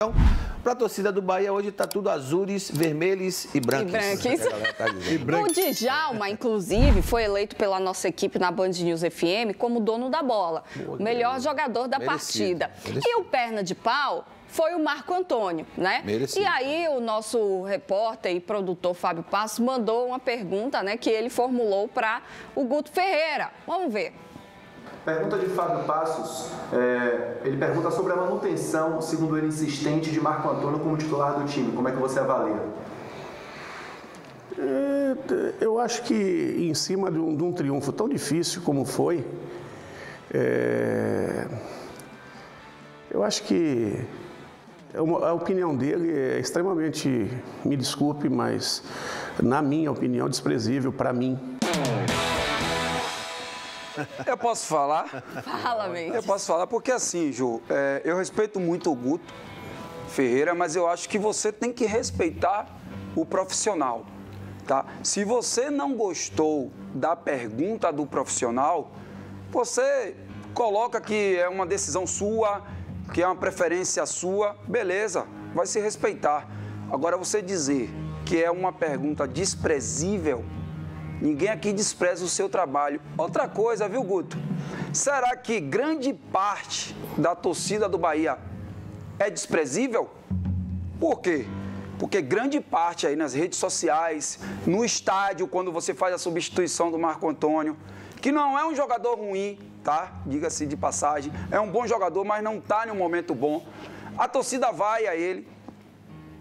Então, para a torcida do Bahia, hoje está tudo azuis, vermelhos e brancos. O Djalma, inclusive, foi eleito pela nossa equipe na Band News FM como dono da bola, o melhor jogador da partida. E o perna de pau foi o Marco Antônio, né? Merecido. E aí o nosso repórter e produtor Fábio Passos mandou uma pergunta, né, que ele formulou para o Guto Ferreira. Vamos ver. Pergunta de Fábio Passos, ele pergunta sobre a manutenção, segundo ele, insistente de Marco Antônio como titular do time. Como é que você avalia? Eu acho que em cima de um triunfo tão difícil como foi, eu acho que a opinião dele é extremamente, me desculpe, mas na minha opinião, desprezível para mim. Eu posso falar? Fala, Mendes. Eu posso falar porque assim, Ju, eu respeito muito o Guto Ferreira, mas eu acho que você tem que respeitar o profissional, tá? Se você não gostou da pergunta do profissional, você coloca que é uma decisão sua, que é uma preferência sua, beleza, vai se respeitar. Agora, você dizer que é uma pergunta desprezível, ninguém aqui despreza o seu trabalho. Outra coisa, viu, Guto? Será que grande parte da torcida do Bahia é desprezível? Por quê? Porque grande parte aí nas redes sociais, no estádio, quando você faz a substituição do Marco Antônio, que não é um jogador ruim, tá? Diga-se de passagem, é um bom jogador, mas não está em um momento bom. A torcida vai a ele.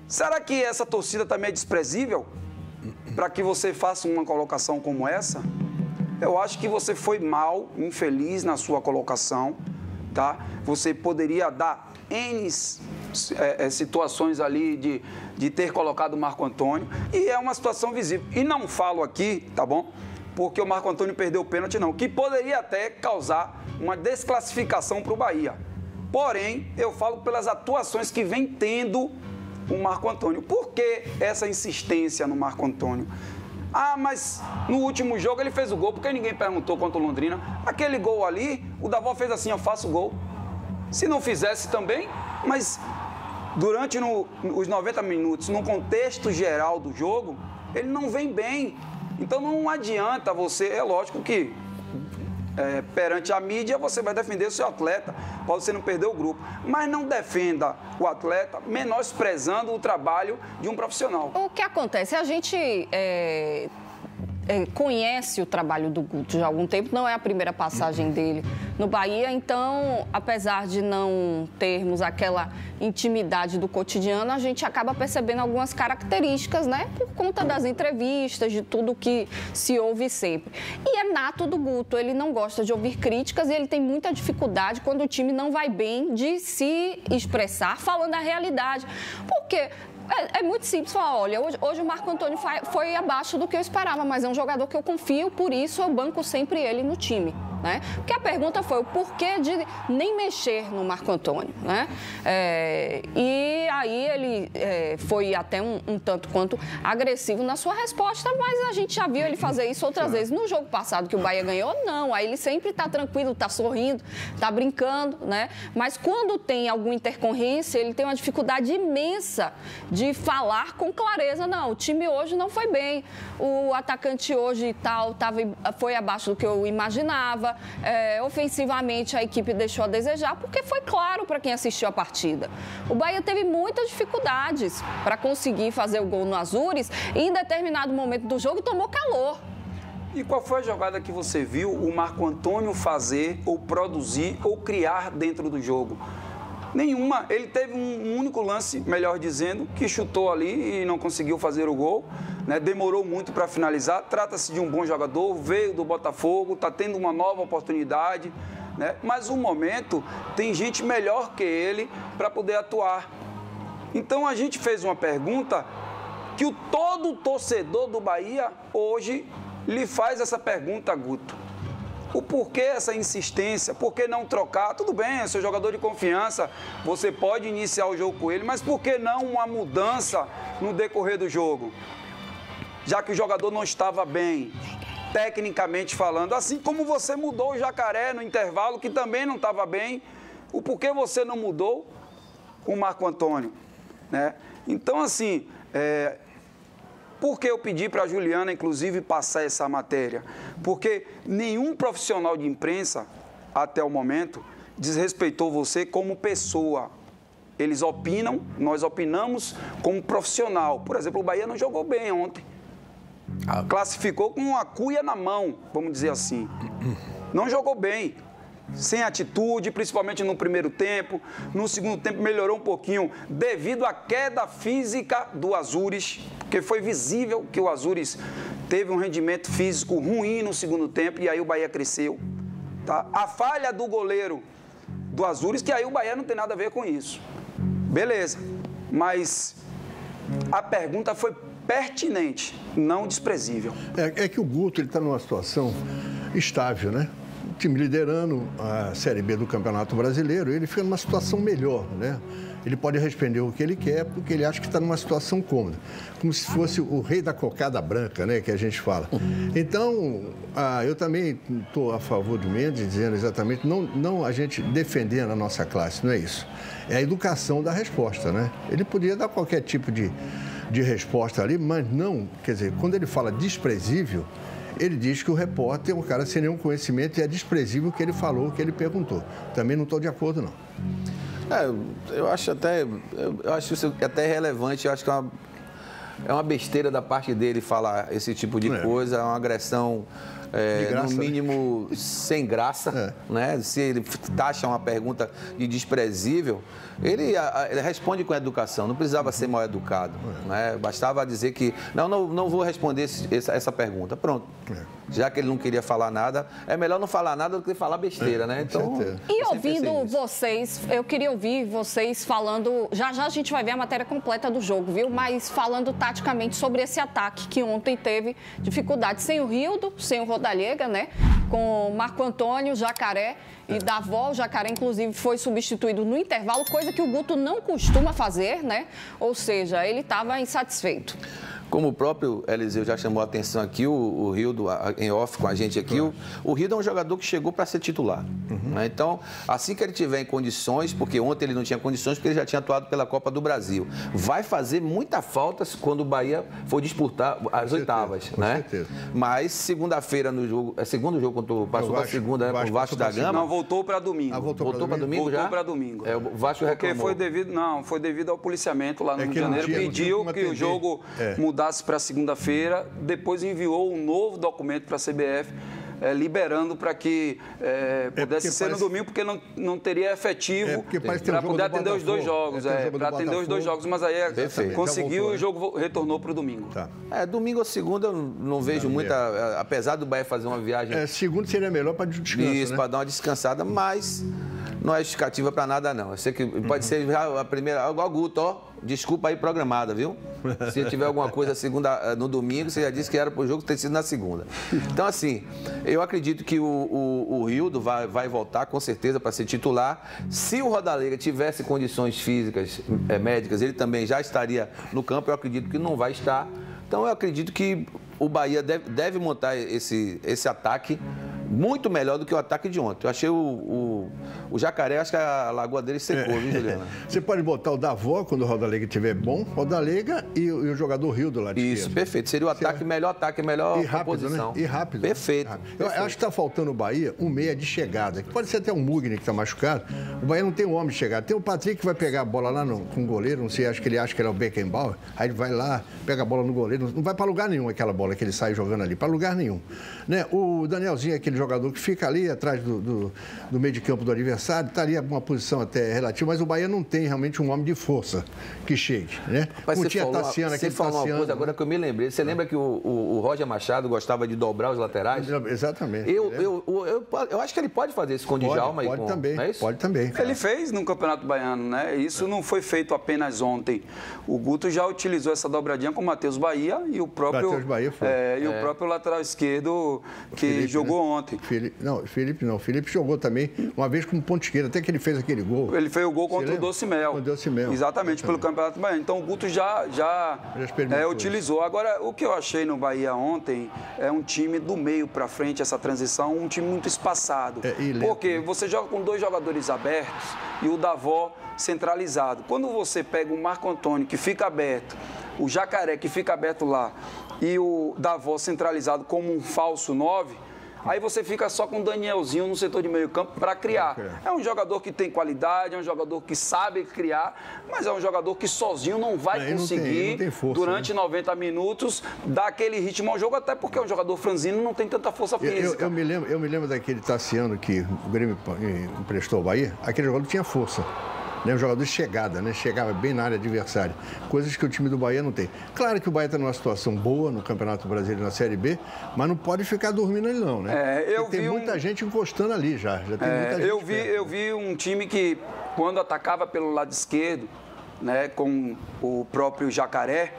Será que essa torcida também é desprezível? Para que você faça uma colocação como essa, eu acho que você foi mal, infeliz na sua colocação, tá? Você poderia dar N situações ali de ter colocado o Marco Antônio, e é uma situação visível. E não falo aqui, tá bom? Porque o Marco Antônio perdeu o pênalti, não, que poderia até causar uma desclassificação para o Bahia. Porém, eu falo pelas atuações que vem tendo o Marco Antônio. Por que essa insistência no Marco Antônio? Ah, mas no último jogo ele fez o gol, porque ninguém perguntou contra o Londrina. Aquele gol ali, o Davó fez assim, eu faço o gol. Se não fizesse também, mas durante os 90 minutos, no contexto geral do jogo, ele não vem bem. Então não adianta você, é lógico que perante a mídia você vai defender o seu atleta, para você não perder o grupo. Mas não defenda o atleta menosprezando o trabalho de um profissional. O que acontece? A gente conhece o trabalho do Guto já há algum tempo, não é a primeira passagem dele no Bahia, então, apesar de não termos aquela intimidade do cotidiano, a gente acaba percebendo algumas características, né? Por conta das entrevistas, de tudo que se ouve sempre. E é nato do Guto, ele não gosta de ouvir críticas e ele tem muita dificuldade quando o time não vai bem de se expressar falando a realidade. Por quê? É muito simples falar, olha, hoje o Marco Antônio foi abaixo do que eu esperava, mas é um jogador que eu confio, por isso eu banco sempre ele no time, né? Porque a pergunta foi o porquê de nem mexer no Marco Antônio, né? E aí ele foi até um tanto quanto agressivo na sua resposta, mas a gente já viu ele fazer isso outras vezes. No jogo passado que o Bahia ganhou, não, aí ele sempre está tranquilo, está sorrindo, está brincando, né? Mas quando tem alguma intercorrência, ele tem uma dificuldade imensa de falar com clareza, não, o time hoje não foi bem, o atacante hoje e tal foi abaixo do que eu imaginava, ofensivamente a equipe deixou a desejar, porque foi claro para quem assistiu a partida. O Bahia teve muitas dificuldades para conseguir fazer o gol no Azures e em determinado momento do jogo tomou calor. E qual foi a jogada que você viu o Marco Antônio fazer, ou produzir, ou criar dentro do jogo? Nenhuma. Ele teve um único lance, melhor dizendo, que chutou ali e não conseguiu fazer o gol, né? Demorou muito para finalizar. Trata-se de um bom jogador, veio do Botafogo, está tendo uma nova oportunidade, né? Mas no momento tem gente melhor que ele para poder atuar. Então a gente fez uma pergunta que todo torcedor do Bahia hoje lhe faz essa pergunta, Guto. O porquê essa insistência, por que não trocar? Tudo bem, é seu jogador de confiança, você pode iniciar o jogo com ele, mas por que não uma mudança no decorrer do jogo? Já que o jogador não estava bem, tecnicamente falando, assim como você mudou o Jacaré no intervalo, que também não estava bem, o porquê você não mudou? o Marco Antônio, né? Então, assim, por que eu pedi para a Juliana, inclusive, passar essa matéria? Porque nenhum profissional de imprensa, até o momento, desrespeitou você como pessoa. Eles opinam, nós opinamos como profissional. Por exemplo, o Bahia não jogou bem ontem. Classificou com uma cuia na mão, vamos dizer assim. Não jogou bem. Sem atitude, principalmente no primeiro tempo. No segundo tempo melhorou um pouquinho devido à queda física do Azures, porque foi visível que o Azures teve um rendimento físico ruim no segundo tempo e aí o Bahia cresceu. Tá? A falha do goleiro do Azures, que aí o Bahia não tem nada a ver com isso. Beleza, mas a pergunta foi pertinente, não desprezível. É que o Guto está numa situação estável, né? O time liderando a Série B do Campeonato Brasileiro, ele fica numa situação melhor, né? Ele pode responder o que ele quer, porque ele acha que está numa situação cômoda. Como se fosse o rei da cocada branca, né? Que a gente fala. Então, eu também estou a favor do Mendes, dizendo exatamente, não a gente defendendo a nossa classe, não é isso. É a educação da resposta, né? Ele podia dar qualquer tipo de resposta ali, mas não, quer dizer, quando ele fala desprezível, ele diz que o repórter é um cara sem nenhum conhecimento e é desprezível o que ele falou, o que ele perguntou. Também não estou de acordo, não. Eu acho isso até relevante, eu acho que é uma besteira da parte dele falar esse tipo de coisa, é uma agressão, graça, no mínimo, né? Sem graça, né? Se ele taxa uma pergunta de desprezível, ele responde com educação, não precisava ser mal educado, né? Bastava dizer que, não vou responder essa pergunta, pronto. Já que ele não queria falar nada, é melhor não falar nada do que falar besteira, né? Então, e ouvindo vocês, eu queria ouvir vocês falando, já a gente vai ver a matéria completa do jogo, viu? Mas falando taticamente sobre esse ataque que ontem teve dificuldade, sem o Rildo, sem o Rodallega, né? Com Marco Antônio, Jacaré e Davó. O Jacaré, inclusive, foi substituído no intervalo, coisa que o Guto não costuma fazer, né? Ou seja, ele estava insatisfeito. Como o próprio Eliseu já chamou a atenção aqui, o Rildo, em off com a gente aqui, o Rildo é um jogador que chegou para ser titular. Né? Então, assim que ele tiver em condições, porque ontem ele não tinha condições, porque ele já tinha atuado pela Copa do Brasil, vai fazer muita falta quando o Bahia for disputar as oitavas. Né? Certeza. Mas segunda-feira no jogo, segundo jogo, quando passou para segunda, né, com o Vasco da Gama. Não, voltou para domingo. Voltou para domingo já? Voltou para domingo. O Vasco reclamou. Porque foi devido ao policiamento lá no Rio de Janeiro. Pediu que o jogo mudasse para segunda-feira, depois enviou um novo documento para a CBF, liberando para que pudesse ser no domingo, porque não teria efetivo para poder atender os dois jogos. Para atender os dois jogos, mas aí conseguiu e o jogo retornou para o domingo. Tá. Domingo ou segunda eu não vejo muita, apesar do Bahia fazer uma viagem... Segunda seria melhor para descansar, isso, né? Para dar uma descansada, mas não é justificativa para nada, não. Eu sei que pode ser já a primeira, igual o Guto, desculpa aí programada, viu? Se tiver alguma coisa no domingo, você já disse que era para o jogo ter sido na segunda. Então, assim, eu acredito que o Rildo vai voltar com certeza para ser titular. Se o Rodallega tivesse condições físicas, médicas, ele também já estaria no campo. Eu acredito que não vai estar. Então, eu acredito que o Bahia deve montar esse ataque muito melhor do que o ataque de ontem. Eu achei o Jacaré, acho que a lagoa dele secou, viu, Juliana? Você pode botar o Davó quando o Rodallega estiver bom, Rodallega e o jogador Rildo lá de esquerda. Isso, perfeito. Seria o ataque, melhor e rápido, composição. Né? E rápido. Perfeito. Eu acho que está faltando o Bahia um meia de chegada, que pode ser até um Mugni que está machucado. O Bahia não tem um homem de chegada. Tem o Patrick que vai pegar a bola lá com o goleiro, não sei, acho que ele acha que ele é o Beckenbauer, aí ele vai lá, pega a bola no goleiro, não vai para lugar nenhum aquela bola que ele sai jogando ali, para lugar nenhum. Né? O Danielzinho é aquele jogador que fica ali atrás do meio de campo do adversário, está ali uma posição até relativa, mas o Bahia não tem realmente um homem de força que chegue, né? Mas você falou uma coisa agora que eu me lembrei. Você lembra que o Roger Machado gostava de dobrar os laterais? Exatamente. Eu acho que ele pode fazer isso com o Djalma. Pode também, não é isso? Pode também. Ele fez no Campeonato Baiano, né? Isso não foi feito apenas ontem. O Guto já utilizou essa dobradinha com o Matheus Bahia e o próprio, o próprio lateral esquerdo que Felipe, jogou ontem. ontem. Felipe não. Felipe jogou também uma vez como ponta esquerda, até que ele fez aquele gol. Ele fez o gol contra o Docimel. Com o Docimel. Exatamente, pelo Campeonato Baiano. Então o Guto já utilizou. Agora, o que eu achei no Bahia ontem é um time do meio para frente, essa transição, um time muito espaçado. Porque você joga com 2 jogadores abertos e o Davó centralizado. Quando você pega o Marco Antônio, que fica aberto, o Jacaré, que fica aberto lá, e o Davó centralizado como um falso 9, aí você fica só com o Danielzinho no setor de meio campo para criar. É um jogador que tem qualidade, é um jogador que sabe criar, mas é um jogador que sozinho não vai conseguir, não tem força, durante 90 minutos, dar aquele ritmo ao jogo, até porque é um jogador franzino, não tem tanta força física. Eu me lembro daquele Tassiano que o Grêmio emprestou ao Bahia, aquele jogador tinha força. Um jogador de chegada, né? Chegava bem na área adversária. Coisas que o time do Bahia não tem. Claro que o Bahia está numa situação boa no Campeonato Brasileiro na Série B, mas não pode ficar dormindo ali não, né? Tem muita gente encostando ali já. Tem muita gente eu vi um time que, quando atacava pelo lado esquerdo, né, com o próprio Jacaré,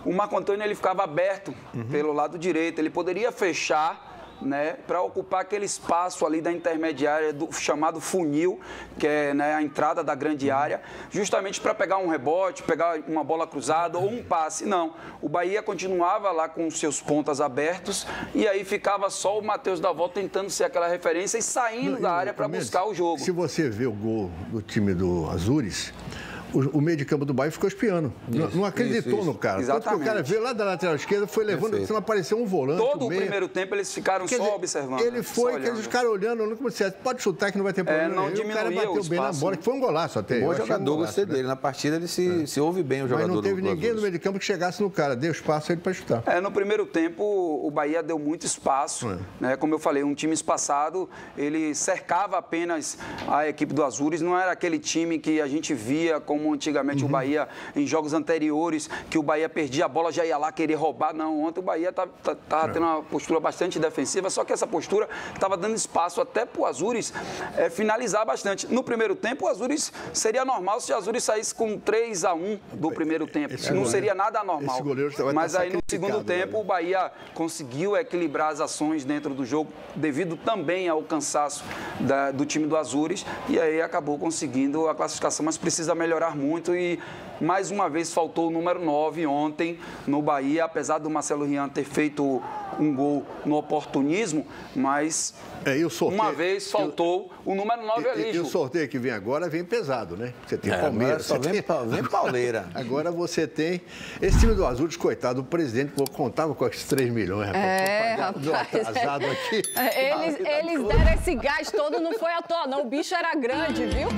o Marco Antônio ele ficava aberto pelo lado direito. Ele poderia fechar, né, para ocupar aquele espaço ali da intermediária do chamado funil, que é, né, a entrada da grande área, justamente para pegar um rebote, pegar uma bola cruzada ou um passe. Não, o Bahia continuava lá com os seus pontas abertos e aí ficava só o Matheus Davó tentando ser aquela referência e saindo da área para buscar o jogo. Se você vê o gol do time do Azures, o meio de campo do Bahia ficou espiando. Não acreditou no cara. Exatamente. Tanto que o cara veio lá da lateral esquerda, foi levando, não apareceu um volante. Todo o primeiro tempo eles ficaram só observando. Ele foi, os caras olhando, como você pode chutar que não vai ter problema. Não o cara bateu bem na bola, que foi um golaço até. Bom jogador, gostei dele. Na partida ele se ouve bem, o jogador. Mas não teve ninguém no meio de campo que chegasse no cara, deu espaço ele para chutar. No primeiro tempo, o Bahia deu muito espaço. Né? Como eu falei, um time espaçado, ele cercava apenas a equipe do Azures. Não era aquele time que a gente via como antigamente o Bahia em jogos anteriores, que o Bahia perdia a bola, já ia lá querer roubar. Não, ontem o Bahia estava tendo uma postura bastante defensiva, só que essa postura estava dando espaço até para o Azures finalizar bastante. No primeiro tempo, o Azures seria normal se o Azures saísse com 3-1 do primeiro tempo. Não seria nada anormal. Mas aí no segundo tempo, o Bahia conseguiu equilibrar as ações dentro do jogo, devido também ao cansaço do time do Azures, e aí acabou conseguindo a classificação, mas precisa melhorar muito. E mais uma vez faltou o número 9 ontem no Bahia, apesar do Marcelo Rian ter feito um gol no oportunismo, mas uma vez faltou o número 9 ali. E o sorteio que vem agora vem pesado, né? Você tem Palmeiras. Só vem pauleira. Agora você tem esse time do Azul, coitado, o presidente contava com esses 3 milhões, rapaz. Atrasado aqui. Eles deram esse gás todo, não foi à toa, não. O bicho era grande, viu?